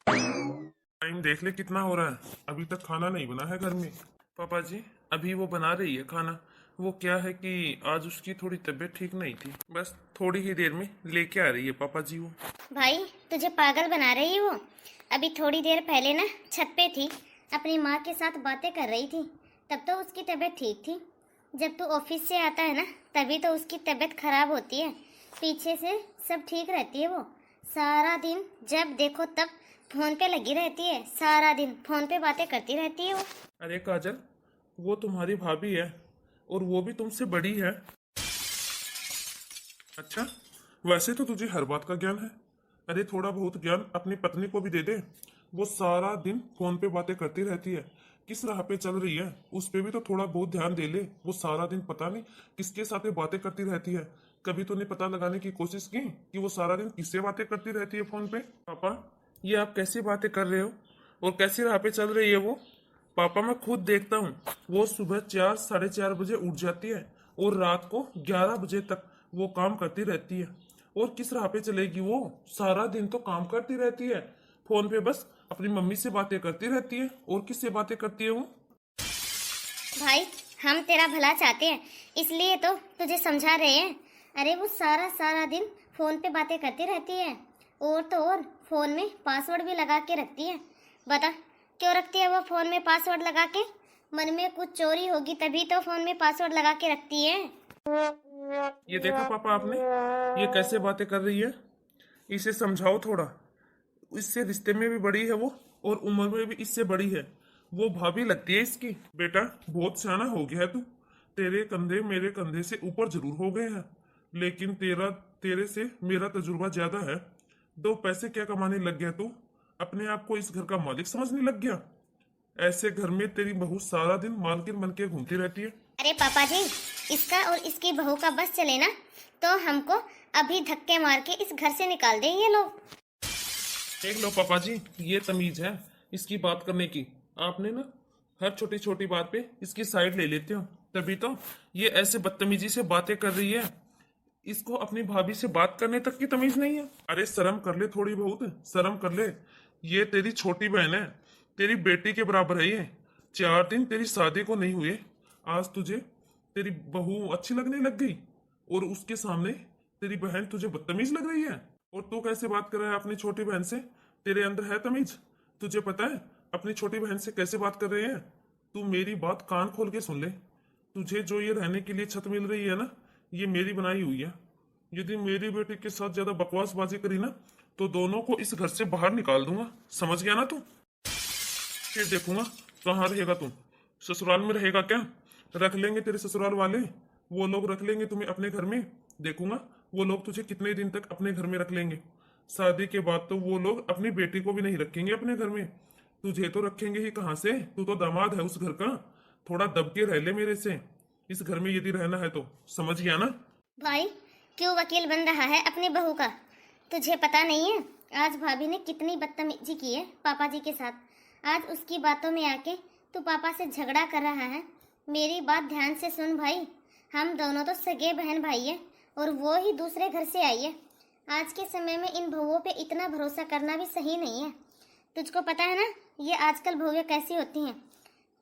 Time देख ले कितना हो रहा है, अभी तक खाना नहीं बना है घर में। पापा जी, अभी वो बना रही है खाना। वो क्या है कि आज उसकी थोड़ी तबीयत ठीक नहीं थी, बस थोड़ी ही देर में लेके आ रही है पापा जी वो। भाई तुझे पागल बना रही है वो। अभी थोड़ी देर पहले ना छत पे थी, अपनी माँ के साथ बातें कर रही थी, तब तो उसकी तबीयत ठीक थी। जब तू ऑफिस से आता है ना तभी तो उसकी तबीयत खराब होती है, पीछे से सब ठीक रहती है वो। सारा दिन जब देखो तब फोन पे लगी रहती है, सारा दिन फोन पे बातें करती रहती है वो। अरे काजल, वो तुम्हारी भाभी है और वो भी तुमसे बड़ी है। अच्छा, वैसे तो तुझे हर बात का ज्ञान है। अरे थोड़ा बहुत ज्ञान अपनी पत्नी को भी दे दे। वो सारा दिन फोन पे बातें करती रहती है, किस राह पे चल रही है उस पे भी तो थोड़ा बहुत ध्यान दे ले। वो सारा दिन पता नहीं किसके साथ बातें करती रहती है। कभी तूने पता लगाने की कोशिश की कि वो सारा दिन किससे बातें करती रहती है फोन पे? पापा, ये आप कैसी बातें कर रहे हो और कैसी राह पे चल रही है वो? पापा, मैं खुद देखता हूँ। वो सुबह 4 साढ़े 4 बजे उठ जाती है और रात को 11 बजे तक वो काम करती रहती है। और किस राह पे चलेगी वो? सारा दिन तो काम करती रहती है, फोन पे बस अपनी मम्मी से बातें करती रहती है। और किससे बातें करती है वो? भाई हम तेरा भला चाहते हैं, इसलिए तो तुझे समझा रहे हैं। अरे वो सारा सारा दिन फोन पे बातें करती रहती है, और तो और फोन में पासवर्ड भी लगा के रखती है। बता क्यों रखती है वो फोन में पासवर्ड लगा के? मन में कुछ चोरी होगी तभी तो फोन में पासवर्ड लगा के रखती है। ये देखा पापा आपने, ये कैसे बातें कर रही है? इसे समझाओ थोड़ा। इससे रिश्ते में भी बड़ी है वो और उम्र में भी इससे बड़ी है। वो भाभी लगती है इसकी। बेटा, बहुत सियाना हो गया है तू। तेरे कंधे मेरे कंधे से ऊपर जरूर हो गए हैं, लेकिन तेरे से मेरा तजुर्बा ज्यादा है। 2 पैसे क्या कमाने लग गया तू? अपने आप को इस घर का मालिक समझने लग गया। ऐसे घर में तेरी बहू सारा दिन मालकिन बन के घूमती रहती है। अरे पापा जी, इसका और इसकी बहू का बस चले ना तो हमको अभी धक्के मार के इस घर से निकाल देंगे लोग। देख लो पापा जी, ये तमीज है इसकी बात करने की। आपने ना हर छोटी छोटी बात पे इसकी साइड ले लेते हो, तभी तो ये ऐसे बदतमीजी से बातें कर रही है। इसको अपनी भाभी से बात करने तक की तमीज नहीं है। अरे शर्म कर ले, थोड़ी बहुत शर्म कर ले। ये तेरी छोटी बहन है, तेरी बेटी के बराबर है ये। 4 दिन तेरी शादी को नहीं हुए, आज तुझे तेरी बहू अच्छी लगने लग गई और उसके सामने तेरी बहन तुझे बदतमीज लग रही है। और तू कैसे बात कर रहा है अपनी छोटी बहन से? तेरे अंदर है तमीज? तुझे पता है अपनी छोटी बहन से कैसे बात कर रहे हैं? तू मेरी बात कान खोल के सुन ले। तुझे जो ये रहने के लिए छत मिल रही है ना, ये मेरी बनाई हुई है। यदि मेरी बेटी के साथ ज्यादा बकवासबाजी करी ना तो दोनों को इस घर से बाहर निकाल दूंगा, समझ गया ना तू? फिर देखूंगा कहाँ रहेगा तू। ससुराल में रहेगा क्या? रख लेंगे तेरे ससुराल वाले, वो लोग रख लेंगे तुम्हें अपने घर में। देखूंगा वो लोग तुझे कितने दिन तक अपने घर में रख लेंगे। शादी के बाद तो वो लोग अपनी बेटी को भी नहीं रखेंगे अपने घर में। तुझे तो रखेंगे ही कहाँ से? तू तो दामाद है उस घर का। थोड़ा दब के रह ले मेरे से, इस घर में यदि रहना है तो, समझ गया ना? भाई क्यों वकील बन रहा है अपनी बहू का? तुझे पता नहीं है आज भाभी ने कितनी बदतमीजी की है पापा जी के साथ। आज उसकी बातों में आके तू पापा से झगड़ा कर रहा है। मेरी बात ध्यान से सुन भाई, हम दोनों तो सगे बहन भाई है और वो ही दूसरे घर से आई है। आज के समय में इन बहुओं पे इतना भरोसा करना भी सही नहीं है। तुझको पता है ना ये आजकल बहुएं कैसी होती हैं।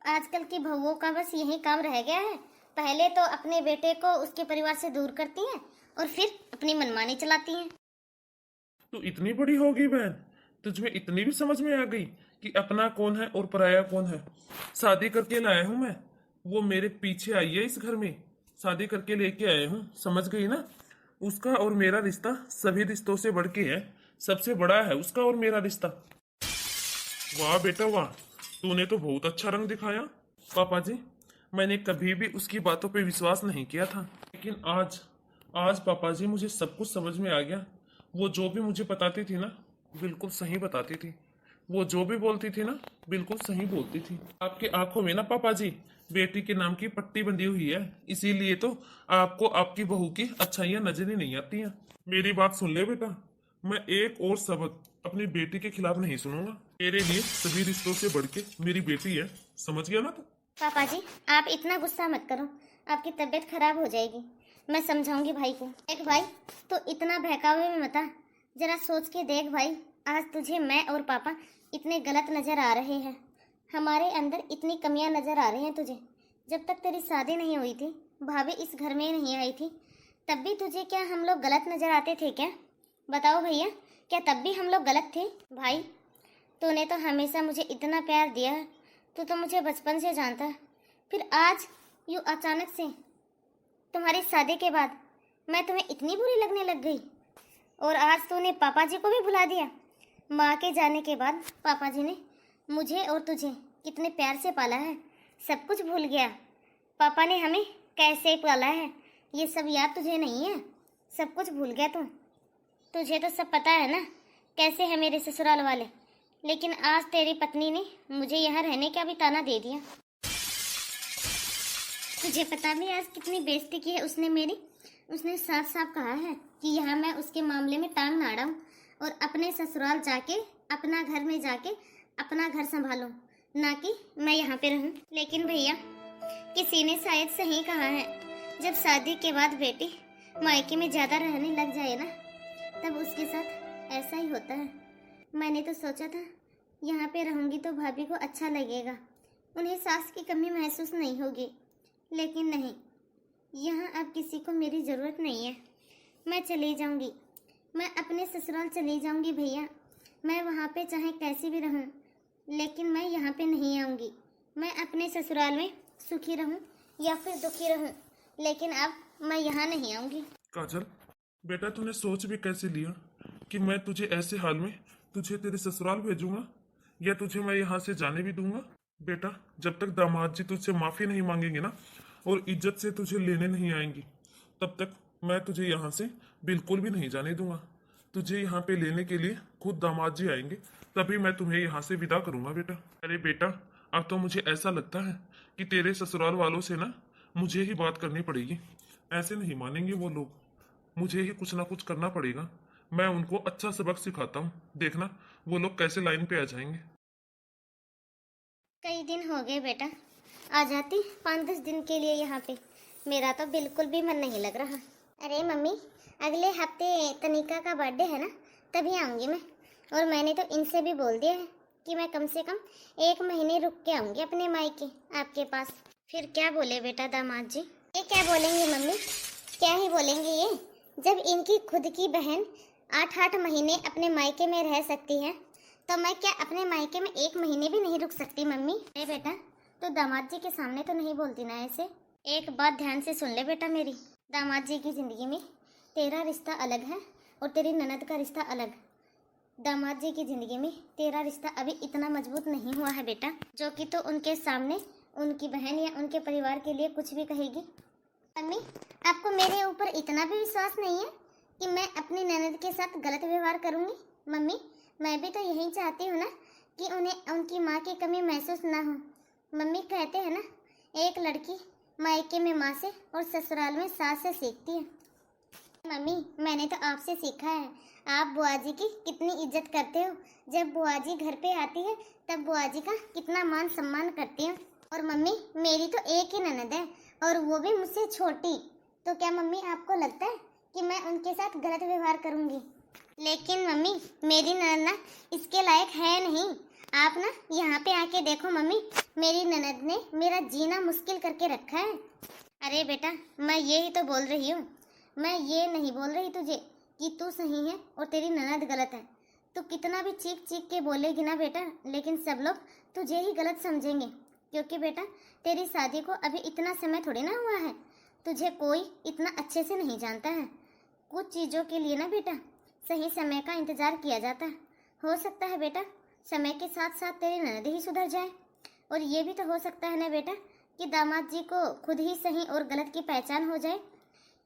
आजकल की बहुओं का बस यही काम रह गया है, पहले तो अपने बेटे को उसके परिवार से दूर करती हैं और फिर अपनी मनमानी चलाती हैं। तू इतनी बड़ी हो गई बहन, तुझमें इतनी भी समझ में आ गई कि अपना कौन है और पराया कौन है? शादी करके लाया हूं मैं, वो मेरे पीछे आई है इस घर में। शादी करके लेके आया हूँ, समझ गई ना? उसका और मेरा रिश्ता सभी रिश्तों से बढ़ के है, सबसे बड़ा है उसका और मेरा रिश्ता। वाह बेटा वाह, तूने तो बहुत अच्छा रंग दिखाया। पापा जी, मैंने कभी भी उसकी बातों पे विश्वास नहीं किया था, लेकिन आज आज पापा जी मुझे सब कुछ समझ में आ गया। वो जो भी मुझे बताती थी ना, बिल्कुल सही बताती थी। वो जो भी बोलती थी ना, बिल्कुल सही बोलती थी। आपकी आंखों में ना पापा जी बेटी के नाम की पट्टी बंधी हुई है, इसीलिए तो आपको आपकी बहू की अच्छाइयां नजर ही नहीं आती हैं। मेरी बात सुन ले बेटा, मैं एक और शब्द अपनी बेटी के खिलाफ नहीं सुनूंगा। मेरे लिए सभी रिश्तों से बढ़ के मेरी बेटी है, समझ गया ना तू? पापा जी आप इतना गुस्सा मत करो, आपकी तबीयत खराब हो जाएगी। मैं समझाऊंगी भाई को। देख भाई, तो इतना बहकावे में मत आ, जरा सोच के देख भाई, आज तुझे मैं और पापा इतने गलत नजर आ रहे हैं, हमारे अंदर इतनी कमियां नजर आ रही हैं तुझे। जब तक तेरी शादी नहीं हुई थी, भाभी इस घर में नहीं आई थी, तब भी तुझे क्या हम लोग गलत नजर आते थे क्या? बताओ भैया, क्या तब भी हम लोग गलत थे? भाई, तूने तो हमेशा मुझे इतना प्यार दिया है, तू तो मुझे बचपन से जानता है, फिर आज यूँ अचानक से तुम्हारी शादी के बाद मैं तुम्हें इतनी बुरी लगने लग गई। और आज तूने पापा जी को भी भुला दिया। माँ के जाने के बाद पापा जी ने मुझे और तुझे कितने प्यार से पाला है, सब कुछ भूल गया। पापा ने हमें कैसे पाला है ये सब याद तुझे नहीं है, सब कुछ भूल गया तू। तुझे तो सब पता है ना कैसे है मेरे ससुराल वाले, लेकिन आज तेरी पत्नी ने मुझे यहाँ रहने का भी ताना दे दिया। तुझे पता भी आज कितनी बेइज्जती की है उसने मेरी। उसने साफ साफ कहा है कि यहाँ मैं उसके मामले में टांग ना अड़ाऊं और अपने ससुराल जाके अपना घर में जाके अपना घर संभालूं, ना कि मैं यहाँ पे रहूं। लेकिन भैया, किसी ने शायद सही कहा है, जब शादी के बाद बेटी मायके में ज्यादा रहने लग जाए ना, तब उसके साथ ऐसा ही होता है। मैंने तो सोचा था यहाँ पे रहूंगी तो भाभी को अच्छा लगेगा, उन्हें सास की कमी महसूस नहीं होगी, लेकिन नहीं, यहाँ अब किसी को मेरी ज़रूरत नहीं है। मैं चली जाऊँगी, मैं अपने ससुराल चली जाऊँगी भैया। मैं वहाँ पे चाहे कैसी भी रहूँ, लेकिन मैं यहाँ पे नहीं आऊँगी। मैं अपने ससुराल में सुखी रहूँ या फिर दुखी रहूँ, लेकिन अब मैं यहाँ नहीं आऊँगी। काजल बेटा, तूने सोच भी कैसे लिया कि मैं तुझे ऐसे हाल में तुझे तेरे ससुराल भेजूंगा या तुझे मैं यहाँ से जाने भी दूंगा? बेटा, जब तक दामाद जी तुझसे माफी नहीं मांगेंगे ना और इज्जत से तुझे लेने नहीं आएंगी, तब तक मैं तुझे यहाँ से बिल्कुल भी नहीं जाने दूंगा। तुझे यहाँ पे लेने के लिए खुद दामाद जी आएंगे, तभी मैं तुम्हें यहाँ से विदा करूंगा बेटा। अरे बेटा, अब तो मुझे ऐसा लगता है कि तेरे ससुराल वालों से ना मुझे ही बात करनी पड़ेगी। ऐसे नहीं मानेंगे वो लोग, मुझे ही कुछ ना कुछ करना पड़ेगा। मैं उनको अच्छा सबक सिखाता हूँ, देखना वो लोग कैसे लाइन पे आ जाएंगे। कई दिन हो गए बेटा, आ जाती 5-10 दिन के लिए यहाँ पे, मेरा तो बिल्कुल भी मन नहीं लग रहा। अरे मम्मी, अगले हफ्ते तनिका का बर्थडे है ना, तभी आऊँगी मैं। और मैंने तो इनसे भी बोल दिया है कि मैं कम से कम 1 महीने रुक के आऊँगी अपने मायके आपके पास। फिर क्या बोले बेटा दामाद जी? ये क्या बोलेंगे मम्मी, क्या ही बोलेंगे ये? जब इनकी खुद की बहन 8-8 महीने अपने मायके में रह सकती है, तो मैं क्या अपने मायके में 1 महीने भी नहीं रुक सकती मम्मी? अरे बेटा, तो दामाद जी के सामने तो नहीं बोलती ना ऐसे। एक बात ध्यान से सुन ले बेटा मेरी, दामाद जी की जिंदगी में तेरा रिश्ता अलग है और तेरी ननद का रिश्ता अलग। दामाद जी की जिंदगी में तेरा रिश्ता अभी इतना मजबूत नहीं हुआ है बेटा, जो कि तो उनके सामने उनकी बहन या उनके परिवार के लिए कुछ भी कहेगी। मम्मी, आपको मेरे ऊपर इतना भी विश्वास नहीं है कि मैं अपनी ननद के साथ गलत व्यवहार करूंगी? मम्मी, मैं भी तो यही चाहती हूँ ना कि उन्हें उनकी माँ की कमी महसूस ना हो। मम्मी, कहते हैं ना, एक लड़की मायके में माँ से और ससुराल में सास से सीखती है। मम्मी, मैंने तो आपसे सीखा है, आप बुआ जी की कितनी इज्जत करते हो। जब बुआ जी घर पे आती है तब बुआ जी का कितना मान सम्मान करती हो। और मम्मी, मेरी तो एक ही ननद है और वो भी मुझसे छोटी, तो क्या मम्मी आपको लगता है कि मैं उनके साथ गलत व्यवहार करूंगी? लेकिन मम्मी, मेरी ननद ना इसके लायक है नहीं। आप ना यहाँ पे आके देखो मम्मी, मेरी ननद ने मेरा जीना मुश्किल करके रखा है। अरे बेटा, मैं ये ही तो बोल रही हूँ, मैं ये नहीं बोल रही तुझे कि तू सही है और तेरी ननद गलत है। तू कितना भी चीख चीख के बोलेगी ना बेटा, लेकिन सब लोग तुझे ही गलत समझेंगे, क्योंकि बेटा तेरी शादी को अभी इतना समय थोड़ी ना हुआ है, तुझे कोई इतना अच्छे से नहीं जानता है। कुछ चीज़ों के लिए ना बेटा सही समय का इंतजार किया जाता है। हो सकता है बेटा समय के साथ साथ तेरी ननद ही सुधर जाए, और ये भी तो हो सकता है ना बेटा कि दामाद जी को खुद ही सही और गलत की पहचान हो जाए।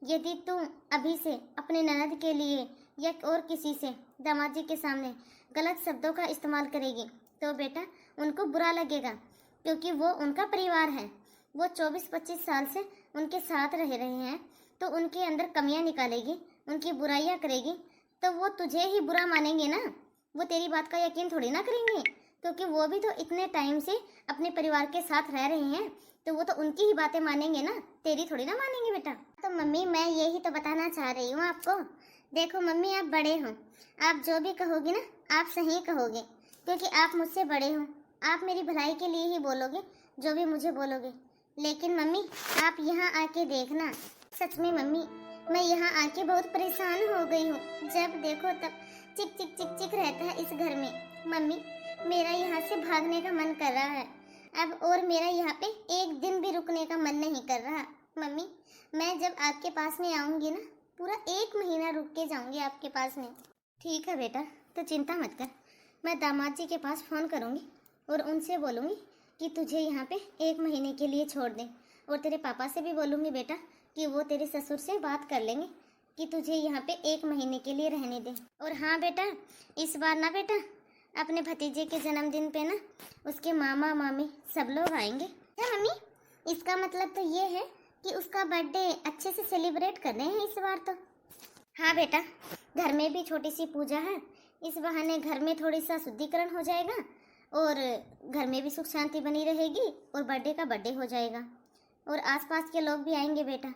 यदि तू अभी से अपने ननद के लिए या और किसी से दामाद जी के सामने गलत शब्दों का इस्तेमाल करेगी तो बेटा उनको बुरा लगेगा, क्योंकि वो उनका परिवार है। वो 24-25 साल से उनके साथ रह रहे हैं, तो उनके अंदर कमियां निकालेगी, उनकी बुराइयां करेगी, तो वो तुझे ही बुरा मानेंगे ना। वो तेरी बात का यकीन थोड़ी ना करेंगे, क्योंकि वो भी तो इतने टाइम से अपने परिवार के साथ रह रहे हैं, तो वो तो उनकी ही बातें मानेंगे ना, तेरी थोड़ी ना मानेंगे बेटा। तो मम्मी, मैं यही तो बताना चाह रही हूँ आपको। देखो मम्मी, आप बड़े हो, आप जो भी कहोगी ना आप सही कहोगे, क्योंकि आप मुझसे बड़े हो। आप मेरी भलाई के लिए ही बोलोगे जो भी मुझे बोलोगे। लेकिन मम्मी, आप यहाँ आके देखना, सच में मम्मी, मैं यहाँ आके बहुत परेशान हो गई हूँ। जब देखो तब चिक चिक चिक चिक रहता है इस घर में। मम्मी, मेरा यहाँ से भागने का मन कर रहा है अब, और मेरा यहाँ पे एक दिन भी रुकने का मन नहीं कर रहा। मम्मी, मैं जब आपके पास में आऊँगी ना, पूरा 1 महीना रुक के जाऊँगी आपके पास में। ठीक है बेटा, तो चिंता मत कर। मैं दामाद जी के पास फ़ोन करूँगी और उनसे बोलूँगी कि तुझे यहाँ पे 1 महीने के लिए छोड़ दें। और तेरे पापा से भी बोलूँगी बेटा कि वो तेरे ससुर से बात कर लेंगे कि तुझे यहाँ पे 1 महीने के लिए रहने दें। और हाँ बेटा, इस बार ना बेटा, अपने भतीजे के जन्मदिन पे ना उसके मामा मामी सब लोग आएंगे। क्या मम्मी, इसका मतलब तो ये है कि उसका बर्थडे अच्छे से सेलिब्रेट कर रहे हैं इस बार तो। हाँ बेटा, घर में भी छोटी सी पूजा है, इस बहाने घर में थोड़ी सा शुद्धिकरण हो जाएगा और घर में भी सुख शांति बनी रहेगी और बर्थडे का बर्थडे हो जाएगा। और आसपास के लोग भी आएंगे बेटा।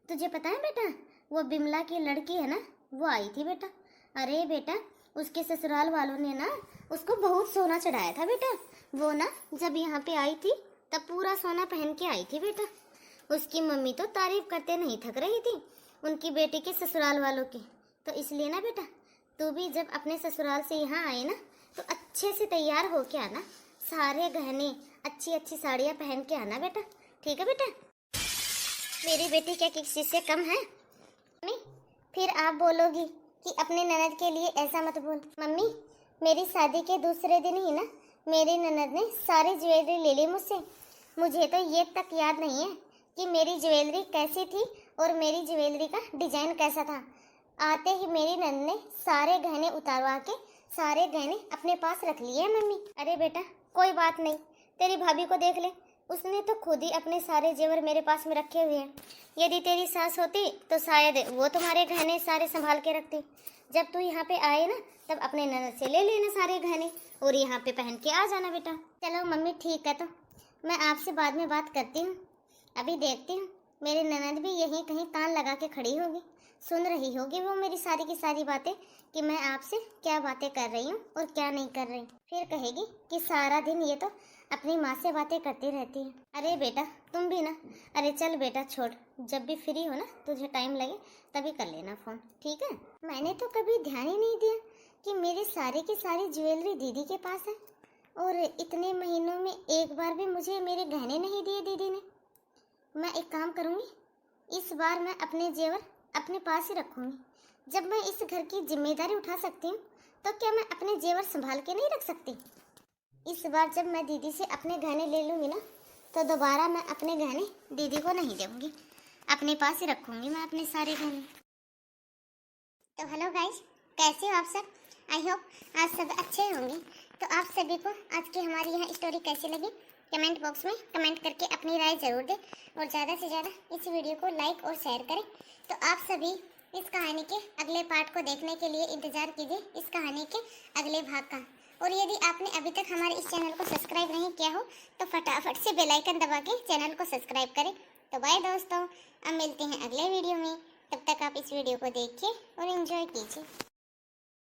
तुझे पता है बेटा, वो बिमला की लड़की है ना, वो आई थी बेटा। अरे बेटा, उसके ससुराल वालों ने ना उसको बहुत सोना चढ़ाया था बेटा। वो ना जब यहाँ पे आई थी तब पूरा सोना पहन के आई थी बेटा। उसकी मम्मी तो तारीफ करते नहीं थक रही थी उनकी बेटी के ससुराल वालों की। तो इसलिए ना बेटा, तू भी जब अपने ससुराल से यहाँ आए ना तो अच्छे से तैयार होके आना, सारे गहने, अच्छी अच्छी साड़ियाँ पहन के आना बेटा। ठीक है बेटा? मेरी बेटी क्या किसी से कम है? मम्मी, फिर आप बोलोगी कि अपने ननद के लिए ऐसा मत बोल। मम्मी, मेरी शादी के दूसरे दिन ही ना मेरी ननद ने सारी ज्वेलरी ले ली मुझसे। मुझे तो ये तक याद नहीं है कि मेरी ज्वेलरी कैसी थी और मेरी ज्वेलरी का डिजाइन कैसा था। आते ही मेरी ननद ने सारे गहने उतारवा के सारे गहने अपने पास रख लिए हैं मम्मी। अरे बेटा, कोई बात नहीं, तेरी भाभी को देख ले, उसने तो खुद ही अपने सारे जेवर मेरे पास में रखे हुए हैं। यदि तेरी सास होती तो शायद वो तुम्हारे गहने सारे संभाल के रखती। जब तू यहाँ पे आए ना तब अपने ननद से ले लेना सारे गहने और यहाँ पे पहन के आ जाना बेटा। चलो मम्मी, ठीक है, तो मैं आपसे बाद में बात करती हूँ। अभी देखती हूँ, मेरी ननद भी यहीं कहीं कान लगा के खड़ी होगी, सुन रही होगी वो मेरी सारी की सारी बातें कि मैं आपसे क्या बातें कर रही हूँ और क्या नहीं कर रही। फिर कहेगी कि सारा दिन ये तो अपनी माँ से बातें करती रहती है। अरे बेटा, तुम भी ना, अरे चल बेटा छोड़, जब भी फ्री हो ना, तुझे टाइम लगे तभी कर लेना फ़ोन, ठीक है? मैंने तो कभी ध्यान ही नहीं दिया कि मेरी सारी की सारी ज्वेलरी दीदी के पास है और इतने महीनों में एक बार भी मुझे मेरे गहने नहीं दिए दीदी ने। मैं एक काम करूँगी, इस बार मैं अपने जेवर अपने पास ही रखूँगी। जब मैं इस घर की जिम्मेदारी उठा सकती हूँ तो क्या मैं अपने जेवर संभाल के नहीं रख सकती? इस बार जब मैं दीदी से अपने गहने ले लूँगी ना तो दोबारा मैं अपने गहने दीदी को नहीं दूँगी, अपने पास ही रखूँगी मैं अपने सारे गहने। तो हेलो गाइस, कैसे हो आप सब? आई होप आप सब अच्छे होंगे। तो आप सभी को आज की हमारी यह स्टोरी कैसी लगी कमेंट बॉक्स में कमेंट करके अपनी राय जरूर दें और ज़्यादा से ज़्यादा इस वीडियो को लाइक और शेयर करें। तो आप सभी इस कहानी के अगले पार्ट को देखने के लिए इंतज़ार कीजिए, इस कहानी के अगले भाग का। और यदि आपने अभी तक हमारे इस चैनल को सब्सक्राइब नहीं किया हो तो फटाफट से बेल आइकन दबा के चैनल को सब्सक्राइब करें। तो बाय दोस्तों, अब मिलते हैं अगले वीडियो में। तब तक आप इस वीडियो को देखिए और एंजॉय कीजिए।